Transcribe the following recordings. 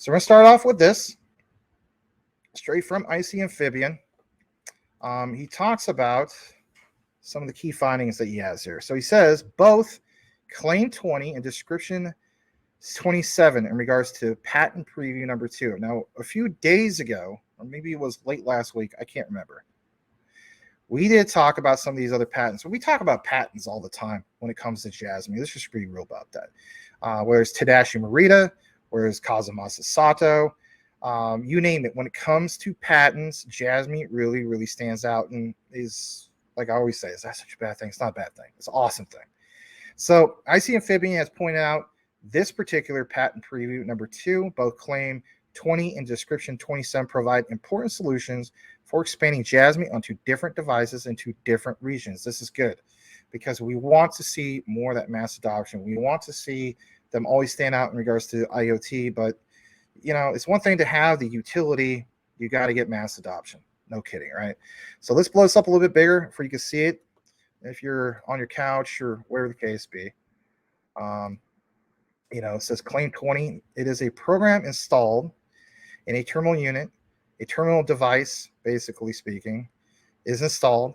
So we're going to start off with this, straight from IC Amphibian. He talks about some of the key findings that he has here. So he says both Claim 20 and Description 27 in regards to patent preview number 2. Now, a few days ago, or maybe it was late last week, I can't remember, we did talk about some of these other patents. We talk about patents all the time when it comes to Jasmy. Let's just be real about that. Whether it's Tadashi Morita, whether it's Kazumasa Sato, you name it. When it comes to patents, Jasmy really, really stands out and is, like I always say, is that such a bad thing? It's not a bad thing. It's an awesome thing. So IC Amphibian has pointed out this particular patent preview number 2, both Claim 20 and Description 27 provide important solutions for expanding Jasmy onto different devices into different regions. This is good because we want to see more of that mass adoption. We want to see them always stand out in regards to IoT, but you know, it's one thing to have the utility. You got to get mass adoption. No kidding, right? So let's blow this up a little bit bigger so you can see it if you're on your couch or wherever the case be. You know, it says Claim 20. It is a program installed in a terminal unit. A terminal device, basically speaking, is installed,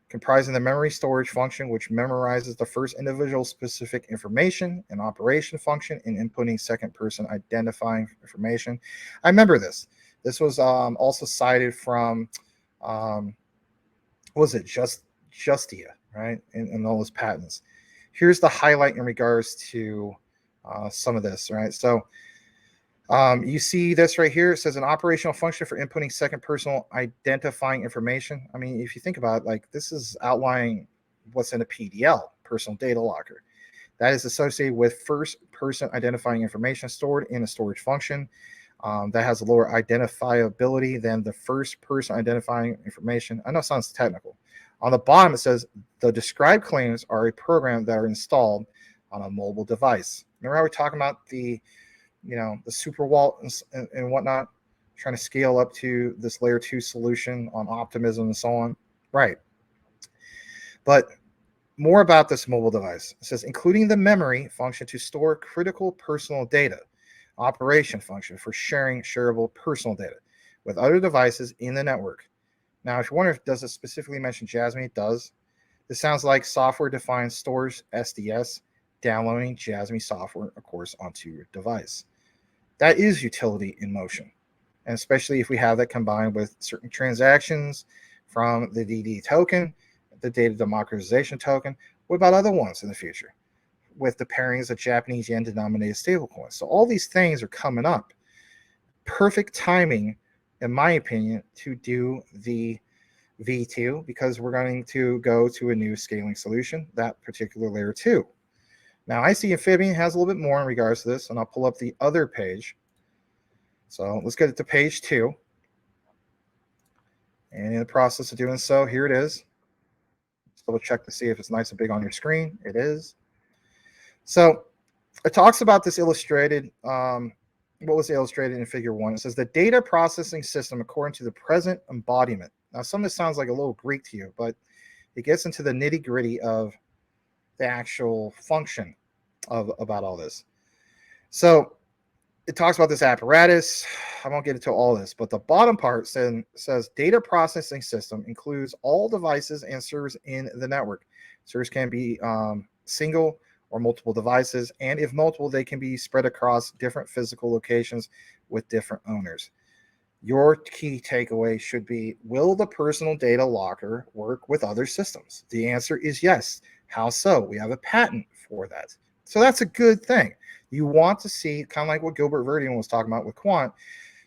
comprising the memory storage function, which memorizes the first individual specific information, an operation function, and inputting second person identifying information. I remember this. This was also cited from, what was it, Justia, right? In all those patents. Here's the highlight in regards to some of this, right? So you see this right here. It says an operational function for inputting second person identifying information. I mean, if you think about it, like this is outlining what's in a PDL, personal data locker. That is associated with first person identifying information stored in a storage function. That has a lower identifiability than the first person identifying information. I know it sounds technical. On the bottom, it says the described claims are a program that are installed on a mobile device. Remember how we're talking about the, you know, the super wallet and whatnot, trying to scale up to this layer 2 solution on optimism and so on, right? But more about this mobile device. It says including the memory function to store critical personal data, operation function for sharing shareable personal data with other devices in the network. Now, if you wonder if does it specifically mention Jasmy, it does. This sounds like software-defined storage SDS, downloading Jasmy software, of course, onto your device. That is utility in motion, and especially if we have that combined with certain transactions from the DD token, the data democratization token. What about other ones in the future with the pairings of Japanese yen denominated stablecoins? So all these things are coming up. Perfect timing, in my opinion, to do the V2 because we're going to go to a new scaling solution, that particular layer 2. Now, IC Amphibian has a little bit more in regards to this, and I'll pull up the other page. So let's get it to page 2. And in the process of doing so, here it is. Just double check to see if it's nice and big on your screen. It is. So it talks about this illustrated, what was illustrated in figure 1. It says the data processing system according to the present embodiment. Now, some of this sounds like a little Greek to you, but it gets into the nitty gritty of the actual function of about all this. So it talks about this apparatus. I won't get into all this, but the bottom part says data processing system includes all devices and servers in the network. Servers can be single or multiple devices, and if multiple, they can be spread across different physical locations with different owners. Your key takeaway should be, will the personal data locker work with other systems? The answer is yes. How so? We have a patent for that. So that's a good thing. You want to see, kind of like what Gilbert Verdian was talking about with Quant,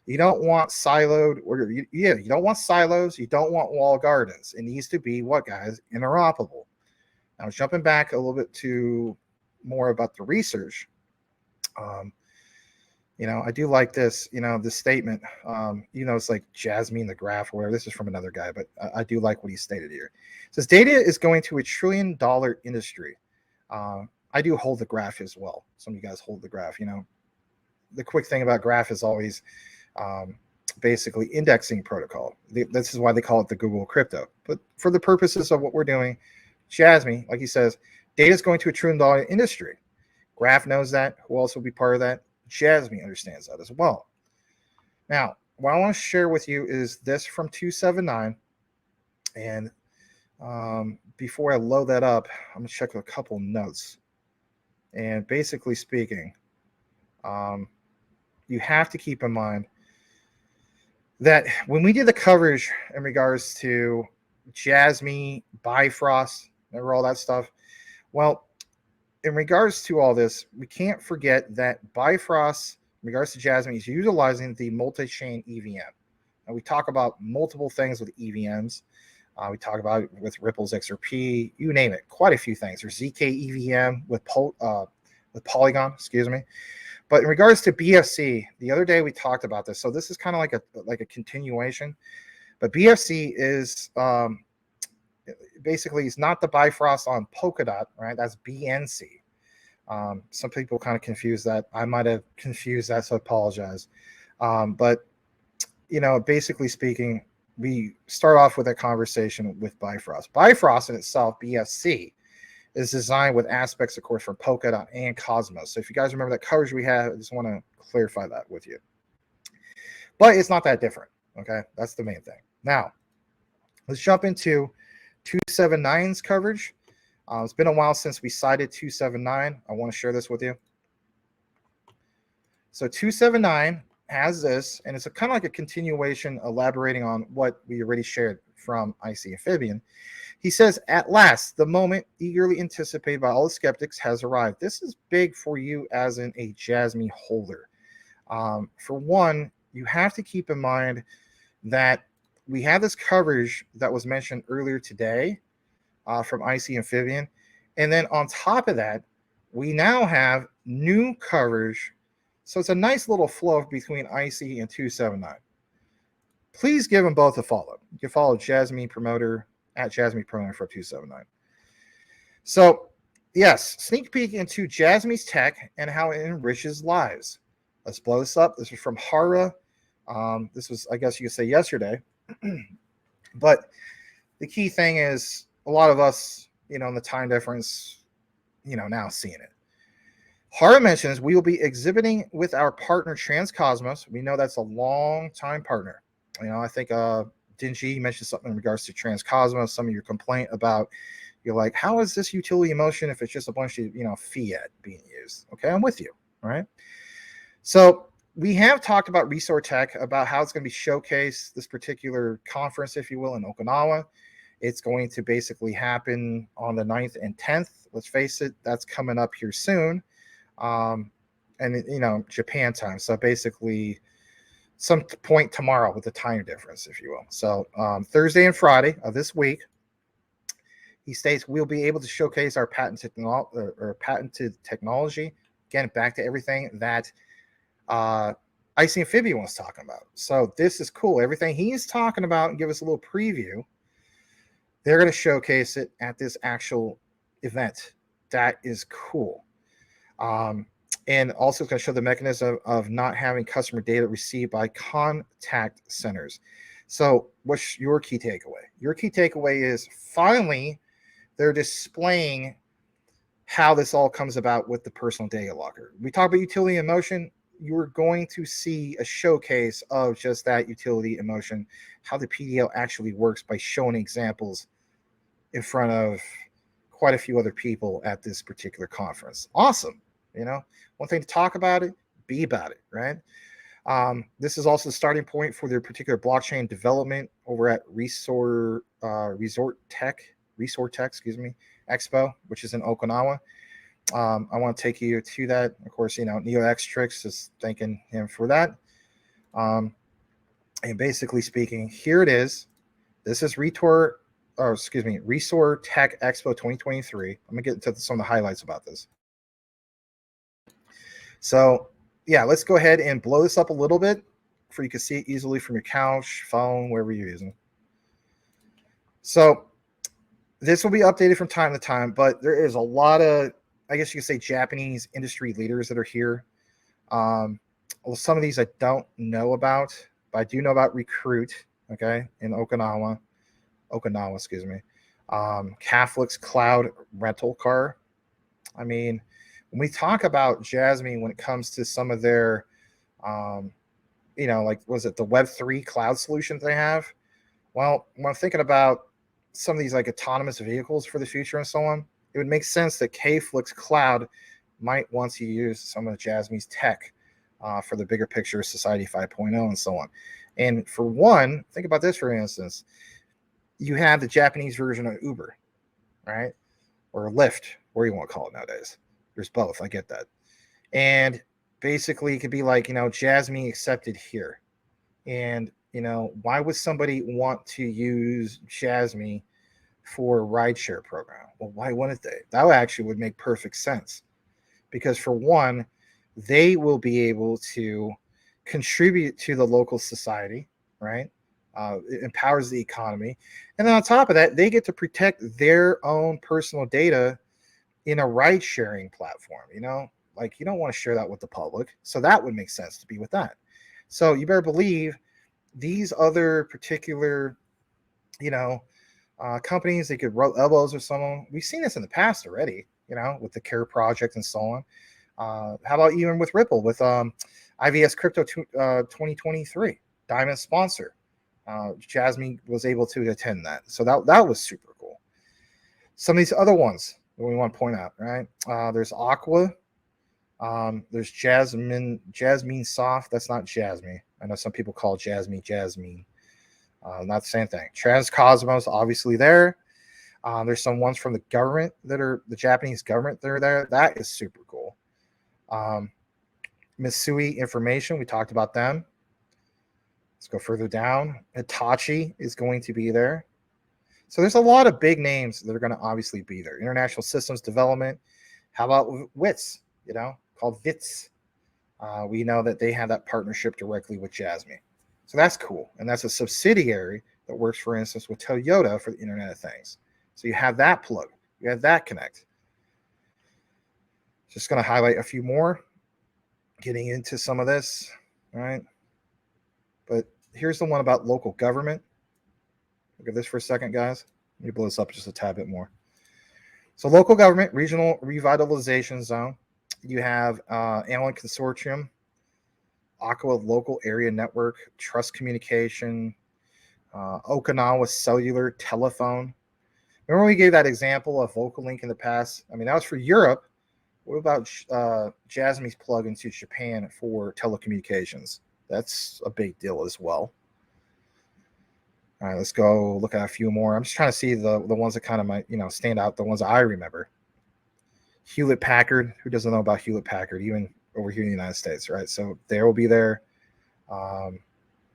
you don't want siloed, or you don't want silos, you don't want walled gardens. It needs to be what, guys? Interoperable. Now, jumping back a little bit to more about the research, you know, I do like this, you know, this statement, you know, it's like Jasmy in the graph or whatever. This is from another guy, but I do like what he stated here. It says data is going to $1 trillion industry. I do hold the graph as well. Some of you guys hold the graph. You know, the quick thing about graph is always basically indexing protocol. This is why they call it the Google crypto. But for the purposes of what we're doing, Jasmy, like he says, data is going to $1 trillion industry. Graph knows that. Who else will be part of that? Jasmy understands that as well. Now, what I want to share with you is this from 279. And before I load that up, I'm going to check a couple notes. And basically speaking, you have to keep in mind that when we did the coverage in regards to Jasmy, Bifrost, remember all that stuff? Well, in regards to all this, we can't forget that Bifrost, in regards to Jasmy, is utilizing the multi-chain EVM. And we talk about multiple things with EVMs. We talk about it with Ripple's XRP, you name it, quite a few things. There's ZK EVM with Polygon, excuse me. But in regards to BFC, the other day we talked about this. So this is kind of like a continuation. But BFC is basically it's not the Bifrost on Polkadot, right? That's BNC. Some people kind of confuse that. I might have confused that, so I apologize. But basically speaking, we start off with a conversation with Bifrost. Bifrost in itself, BFC, is designed with aspects, of course, from Polkadot and Cosmos. So if you guys remember that coverage we had, I just want to clarify that with you. But it's not that different, okay? That's the main thing. Now, let's jump into 279's coverage. It's been a while since we cited 279. I want to share this with you. So 279 has this, and it's kind of like a continuation elaborating on what we already shared from IC Amphibian. He says, at last, the moment eagerly anticipated by all the skeptics has arrived. This is big for you as a Jasmy holder. For one, you have to keep in mind that we have this coverage that was mentioned earlier today from IC Amphibian. And then on top of that, we now have new coverage. So it's a nice little flow between IC and 279. Please give them both a follow. You can follow Jasmy Promoter at Jasmy Promoter for 279. So, yes, sneak peek into Jasmy's tech and how it enriches lives. Let's blow this up. This is from Hara. This was, I guess you could say, yesterday. But the key thing is a lot of us, in the time difference, now seeing it. Hara mentions we will be exhibiting with our partner Transcosmos. We know that's a long-time partner. I think Dingy mentioned something in regards to Transcosmos. Some of your complaint about, you're like, how is this utility in motion if it's just a bunch of fiat being used? Okay, I'm with you. All right. So we have talked about Resortech, about how it's going to be showcased, this particular conference, if you will, in Okinawa. It's going to basically happen on the 9th and 10th. Let's face it, that's coming up here soon. And Japan time. So basically some point tomorrow with the time difference, if you will. So Thursday and Friday of this week, he states we'll be able to showcase our patented technology. Again, back to everything that IC Amphibian was talking about. So this is cool. Everything he's talking about, and give us a little preview, they're going to showcase it at this actual event. That is cool. And also going to show the mechanism of not having customer data received by contact centers. So what's your key takeaway? Your key takeaway is finally they're displaying how this all comes about with the personal data locker. We talk about utility in motion. You're going to see a showcase of just that utility in motion, how the PDL actually works by showing examples in front of quite a few other people at this particular conference. Awesome. One thing to talk about it, be about it, right? This is also the starting point for their particular blockchain development over at Resortech, Expo, which is in Okinawa. I want to take you to that. Of course, NeoXtrix is thanking him for that. And basically speaking, here it is. This is Resortech Expo 2023. I'm going to get into some of the highlights about this. So, yeah, let's go ahead and blow this up a little bit so you can see it easily from your couch, phone, wherever you're using. So, this will be updated from time to time, but there is a lot of, I guess you could say, Japanese industry leaders that are here. Well, some of these I don't know about, but I do know about Recruit, okay, in Okinawa, excuse me. Catholic's Cloud Rental Car. I mean, when we talk about Jasmy, when it comes to some of their like, was it the Web3 cloud solutions they have? Well, when I'm thinking about some of these like autonomous vehicles for the future and so on, it would make sense that Kflix Cloud might want to use some of Jasmy's tech for the bigger picture of Society 5.0 and so on. And for one, think about this, for instance, you have the Japanese version of Uber, right? Or Lyft, what do you want to call it nowadays? There's both. I get that. And basically, it could be like, Jasmy accepted here. And, why would somebody want to use Jasmy for a rideshare program? Well, why wouldn't they? That actually would make perfect sense. Because for one, they will be able to contribute to the local society, right? It empowers the economy. And then on top of that, they get to protect their own personal data in a ride sharing platform, like you don't want to share that with the public. So that would make sense to be with that. So you better believe these other particular, companies, they could rub elbows with someone. We've seen this in the past already, with the Care Project and so on. How about even with Ripple, with IVS Crypto 2023, Diamond sponsor. Jasmy was able to attend that. So that was super cool. Some of these other ones that we want to point out, right? There's Aqua. There's Jasmine Soft. That's not Jasmy. I know some people call Jasmine. Not the same thing. Transcosmos, obviously there. There's some ones from the government that are the Japanese government that are there. That is super cool. Mitsui Information, we talked about them. Let's go further down. Hitachi is going to be there. So there's a lot of big names that are going to obviously be there. International Systems Development. How about WITS, called WITS? We know that they have that partnership directly with Jasmy. So that's cool. And that's a subsidiary that works, for instance, with Toyota for the Internet of Things. So you have that plug. You have that connect. Just going to highlight a few more, getting into some of this, right? But here's the one about local government. Look at this for a second, guys. Let me blow this up just a tad bit more. So local government, regional revitalization zone. You have Allen Consortium, Aqua Local Area Network, Trust Communication, Okinawa Cellular Telephone. Remember we gave that example of VocalLink in the past? I mean, that was for Europe. What about Jasmy's plug into Japan for telecommunications? That's a big deal as well. All right, let's go look at a few more. I'm just trying to see the ones that kind of might, stand out, the ones I remember. Hewlett Packard. Who doesn't know about Hewlett Packard, even over here in the United States, right? So they will be there.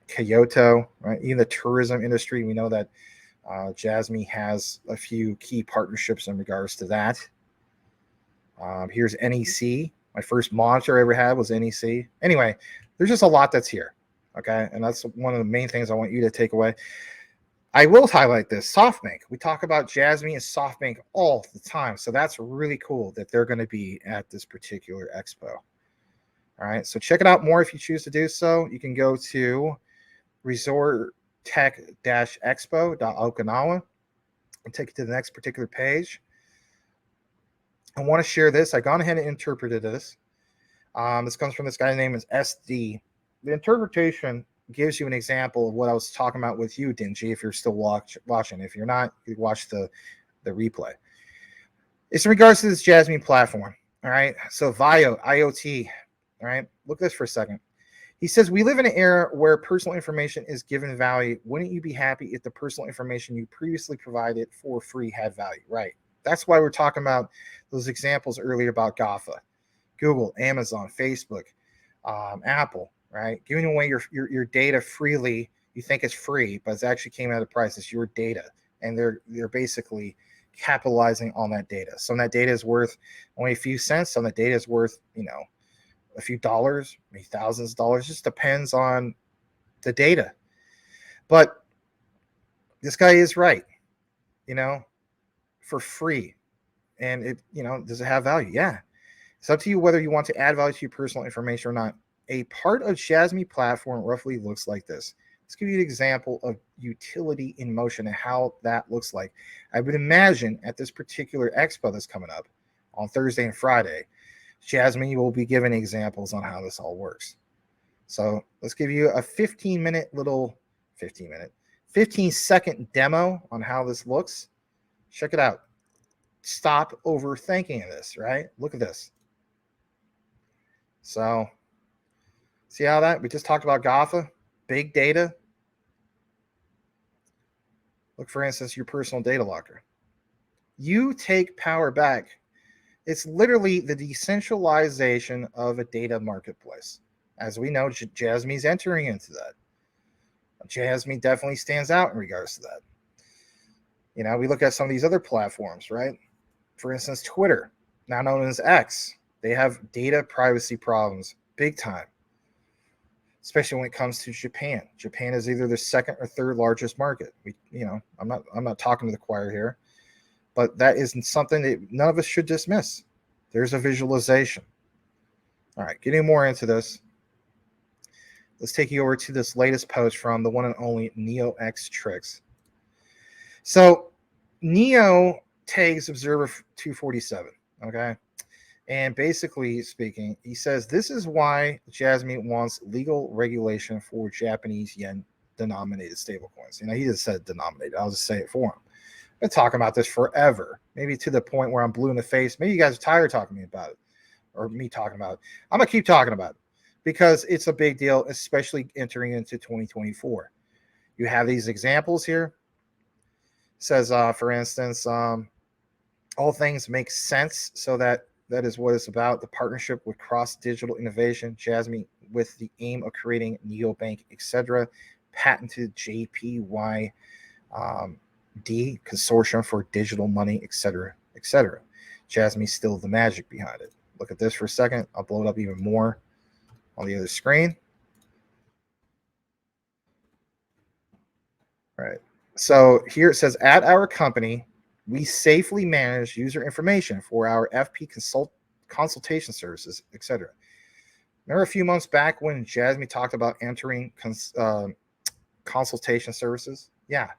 Kyoto, right? Even the tourism industry, we know that Jasmy has a few key partnerships in regards to that. Here's NEC. My first monitor I ever had was NEC. Anyway, there's just a lot that's here, okay? And that's one of the main things I want you to take away. I will highlight this, SoftBank. We talk about Jasmy and SoftBank all the time, so that's really cool that they're going to be at this particular expo. All right, so check it out more if you choose to do so. You can go to Resortech-expo.okinawa and take it to the next particular page. I want to share this. I've gone ahead and interpreted this. This comes from this guy named SD. The interpretation gives you an example of what I was talking about with you, Dingy, if you're still watching. If you're not, you watch the replay. It's in regards to this Jasmy platform. All right. So VIO, IoT. All right. Look at this for a second. He says, we live in an era where personal information is given value. Wouldn't you be happy if the personal information you previously provided for free had value? Right. That's why we're talking about those examples earlier about GAFA, Google, Amazon, Facebook, Apple, right? Giving away your data freely. You think it's free, but it's actually came at a price. It's your data, and they're basically capitalizing on that data. Some of that data is worth only a few cents. Some of that data is worth, a few dollars, maybe thousands of dollars. It just depends on the data. But this guy is right, for free. And it, does it have value? Yeah. It's up to you whether you want to add value to your personal information or not. A part of Jasmy platform roughly looks like this. Let's give you an example of utility in motion and how that looks like. I would imagine at this particular expo that's coming up on Thursday and Friday, Jasmy will be giving examples on how this all works. So let's give you a 15-second demo on how this looks. Check it out. Stop overthinking this, right? Look at this. So see how that, we just talked about GAFA, big data. Look, for instance, your personal data locker. You take power back. It's literally the decentralization of a data marketplace. As we know, Jasmy's entering into that. Jasmy definitely stands out in regards to that. You know, we look at some of these other platforms, right? For instance, Twitter, now known as X, they have data privacy problems big time, especially when it comes to Japan. Japan is either the second or third largest market. I'm not talking to the choir here, but that isn't something that none of us should dismiss. There's a visualization. All right, getting more into this. Let's take you over to this latest post from the one and only NeoX Tricks. So Neo tags Observer 247, okay? And basically speaking, he says this is why Jasmy wants legal regulation for Japanese yen denominated stablecoins. You know, he just said denominated. I'll just say it for him. I've been talking about this forever, maybe to the point where I'm blue in the face. Maybe you guys are tired of talking to me about it, or me talking about it. I'm going to keep talking about it because it's a big deal, especially entering into 2024. You have these examples here. It says, for instance, all things make sense, so that is what it's about. The partnership with Cross Digital Innovation, Jasmy, with the aim of creating neobank, etc. Patented JPY D Consortium for Digital Money, etc., etc. Jasmy's still the magic behind it. Look at this for a second. I'll blow it up even more on the other screen. All right. So here it says, at our company, we safely manage user information for our FP consultation services, etc. Remember a few months back when Jasmy talked about entering consultation services? Yeah.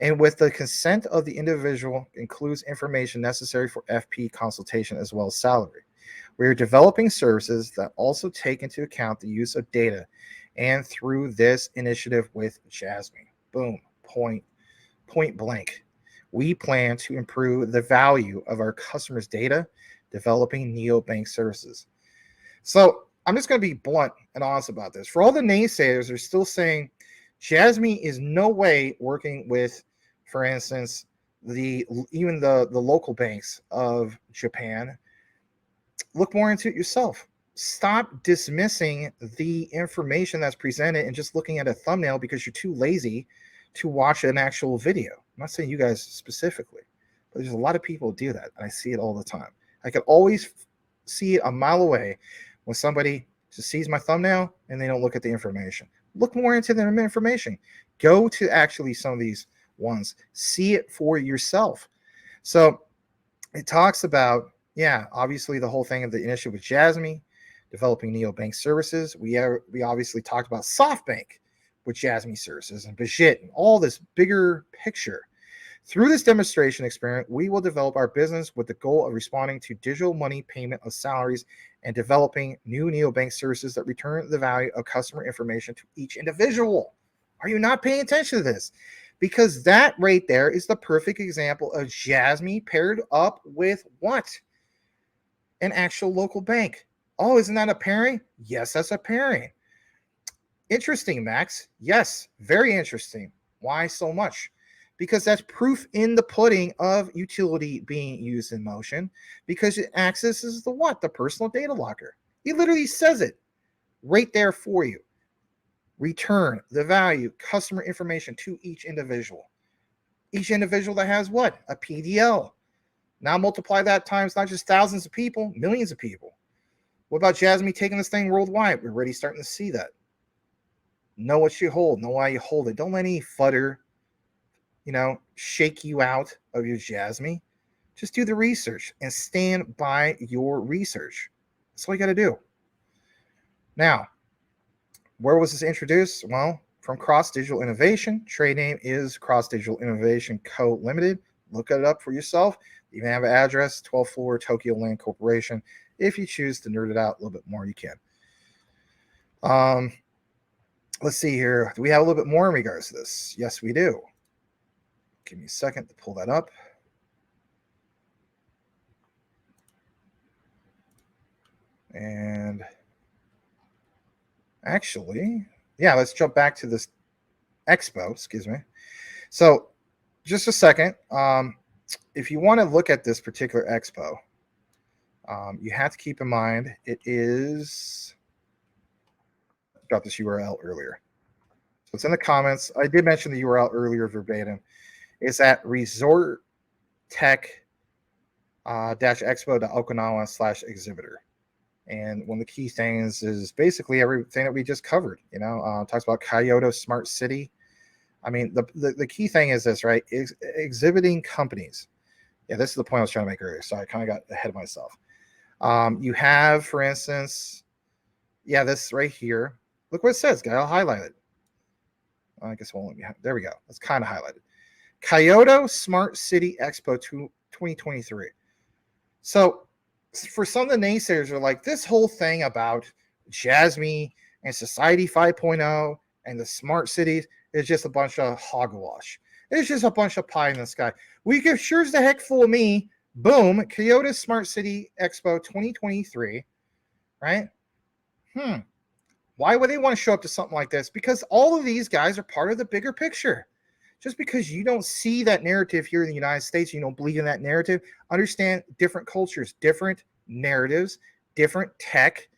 And with the consent of the individual, includes information necessary for FP consultation as well as salary. We are developing services that also take into account the use of data, and through this initiative with Jasmy, boom, point blank, we plan to improve the value of our customers' data, developing neobank services. So I'm just going to be blunt and honest about this. For all the naysayers, they're still saying Jasmy is no way working with, for instance, even the local banks of Japan. Look more into it yourself. Stop dismissing the information that's presented and just looking at a thumbnail because you're too lazy to watch an actual video. I'm not saying you guys specifically, but there's a lot of people who do that, and I see it all the time. I can always see it a mile away when somebody just sees my thumbnail and they don't look at the information. Look more into the information. Go to actually some of these ones. See it for yourself. So it talks about, yeah, obviously the whole thing of the initiative with Jasmy, developing neobank services. We obviously talked about SoftBank with Jasmy services and Bajit and all this bigger picture. Through this demonstration experiment, we will develop our business with the goal of responding to digital money payment of salaries and developing new neobank services that return the value of customer information to each individual. Are you not paying attention to this? Because that right there is the perfect example of Jasmy paired up with what? An actual local bank. Oh, isn't that a pairing? Yes, that's a pairing. Interesting, Max. Yes, very interesting. Why so much? Because that's proof in the pudding of utility being used in motion, because it accesses the what? The personal data locker. He literally says it right there for you. Return the value, customer information to each individual. Each individual that has what? A PDL. Now multiply that times not just thousands of people, millions of people. What about Jasmy taking this thing worldwide? We're already starting to see that. Know what you hold. Know why you hold it. Don't let any fudder, shake you out of your Jasmy. Just do the research and stand by your research. That's all you got to do. Now, where was this introduced? Well, from Cross Digital Innovation. Trade name is Cross Digital Innovation Co. Limited. Look it up for yourself. You even have an address, 12th floor, Tokyo Land Corporation. If you choose to nerd it out a little bit more, you can. Let's see here. Do we have a little bit more in regards to this? Yes, we do. Give me a second to pull that up. And actually, yeah, let's jump back to this expo. Excuse me. So just a second. If you want to look at this particular expo, you have to keep in mind it is, got this URL earlier. So it's in the comments. I did mention the URL earlier verbatim. It's at Resortech -expo.okinawa/exhibitor. And one of the key things is basically everything that we just covered. Talks about Kyoto Smart City. I mean, the key thing is this, right? Is exhibiting companies. Yeah, this is the point I was trying to make earlier. So I kind of got ahead of myself. You have, for instance, yeah, this right here. Look what it says, guys. I'll highlight it. I guess it won't let me. There we go. It's kind of highlighted. Kyoto Smart City Expo 2023. So for some of the naysayers are like, this whole thing about Jasmy and Society 5.0 and the smart cities is just a bunch of hogwash. It's just a bunch of pie in the sky. We could sure as the heck fool me. Boom, Kyoto Smart City Expo 2023, right? Why would they want to show up to something like this? Because all of these guys are part of the bigger picture. Just because you don't see that narrative here in the United States, you don't believe in that narrative, understand different cultures, different narratives, different tech.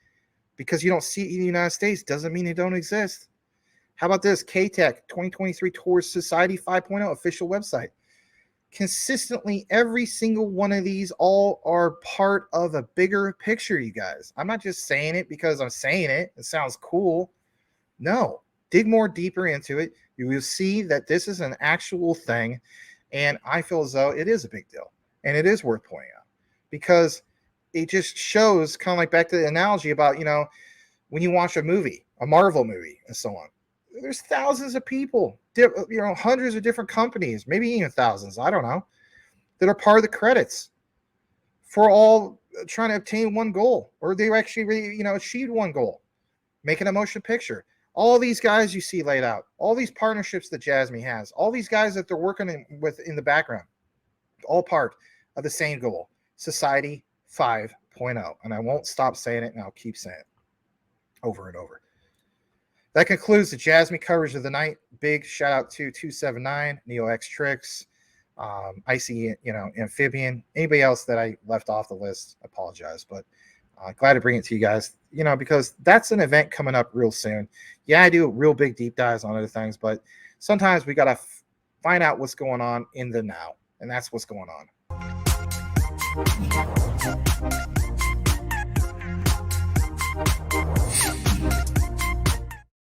Because you don't see it in the United States doesn't mean they don't exist. How about this? K-Tech 2023 Tours Society 5.0 official website. Consistently, every single one of these all are part of a bigger picture, you guys. I'm not just saying it because I'm saying it. It sounds cool. No. Dig more deeper into it. You will see that this is an actual thing, and I feel as though it is a big deal, and it is worth pointing out because it just shows, kind of like back to the analogy about, when you watch a movie, a Marvel movie and so on, there's thousands of people, hundreds of different companies, maybe even thousands, I don't know, that are part of the credits for all trying to obtain one goal, or they actually, achieved one goal, making a motion picture. All these guys you see laid out, all these partnerships that Jasmy has, all these guys that they're working with in the background, all part of the same goal, Society 5.0. And I won't stop saying it, and I'll keep saying it over and over. That concludes the Jasmy coverage of the night. Big shout out to 279, NeoX Tricks, Icy, Amphibian, anybody else that I left off the list. I apologize, but glad to bring it to you guys, because that's an event coming up real soon. Yeah, I do real big deep dives on other things, but sometimes we got to find out what's going on in the now, and that's what's going on.